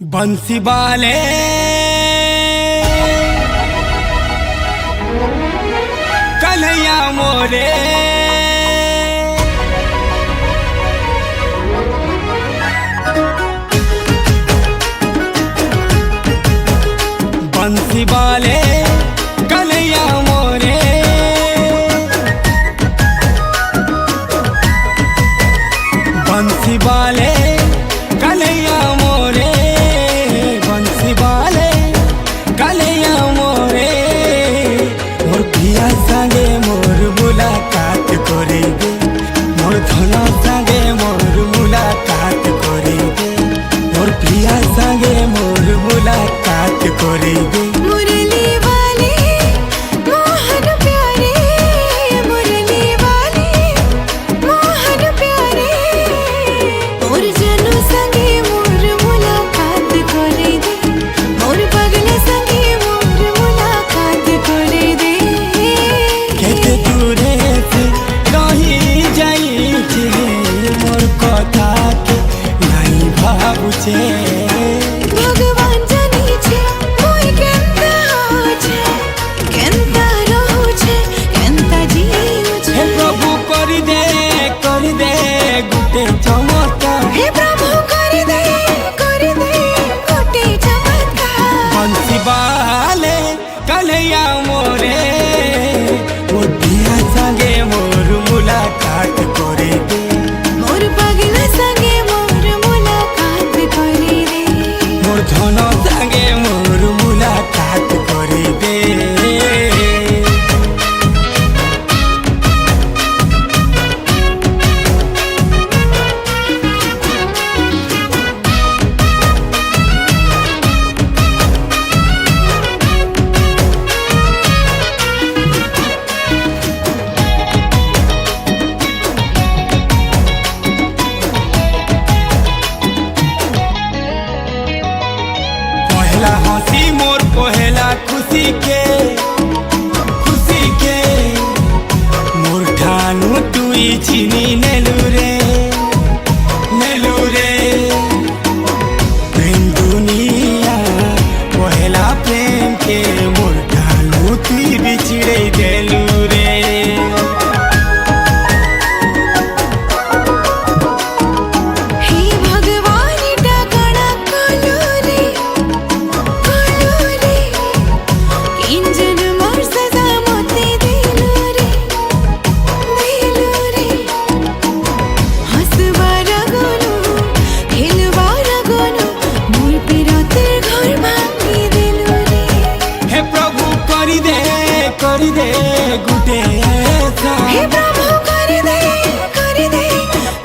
बंसी वाले कन्हैया मोरे बंसी वाले कन्हैया मोरे बंसी वाले कन्हैया मोरे बंसी वाले कन्हैया मोरे मोर पिया संगे मोर मुलाकात करेगे मोर धन संगे मोर मुलाकात करेगे मोर पिया संगे मोर मुलाकात करेगे मुरली वाले मोहन प्यारे मुरली वाले मोहन प्यारे मोर जनू संगे मोर मुलाकात करे दे मोर पगला संगे मोर मुलाकात करे दे केते दूरे से रही जाई छे मोर कथा के नहीं भाबुछे भगवान जानी छे मोय केंता हो छे केंता रहू छे केंता जीव छे हे प्रभु कर दे गुटे चमत्कार हे प्रभु कर दे गोटे चमत्कार बंसी वाले कन्हैया मोरे मोर पिया संगे मोर मुलाकात करे दे मोर पगला संगे मोर मुलाकात करे दे मोर धन संगे मोर मुलाकात करे दे पहला हंसी मोर पहला खुशी के मोर ठानु तुई चिनी नेलु रे प्रेम दुनिया पहला प्रेम के मोर ठानु तुई बिछड़े देलु रे हे भगवान डाकणा कोलू रे इंजन मोर सजा मोते दिलू रे हंसबार गोनू खेलबार गोनू मोर पिरतेर घर भांगी दिलू रे हे प्रभु कर दे गुटे ऐसा हे प्रभु कर दे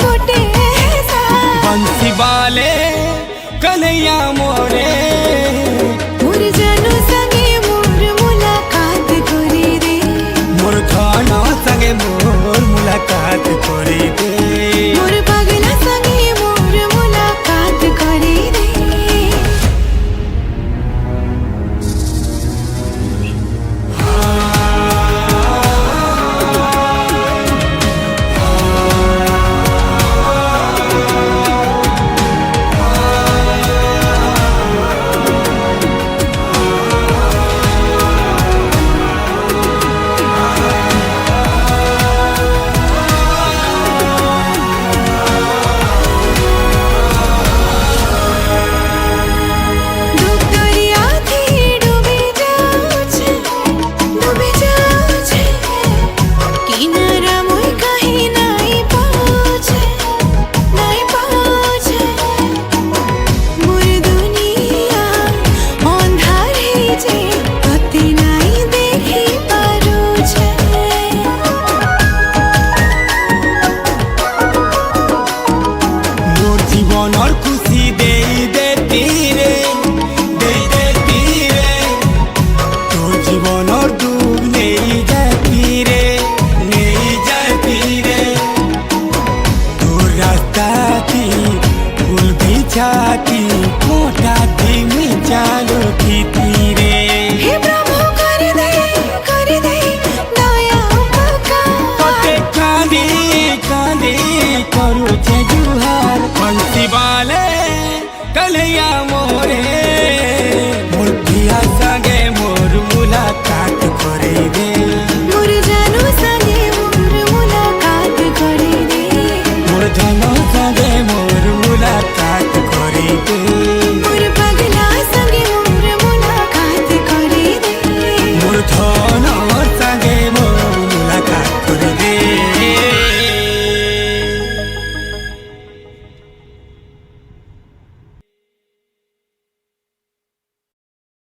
गोटे ऐसा बंसी वाले कन्हैया मोरे मोर जनू संगे मोर मुलाकात करे दे मोर धन संगे मोर मुलाकात करे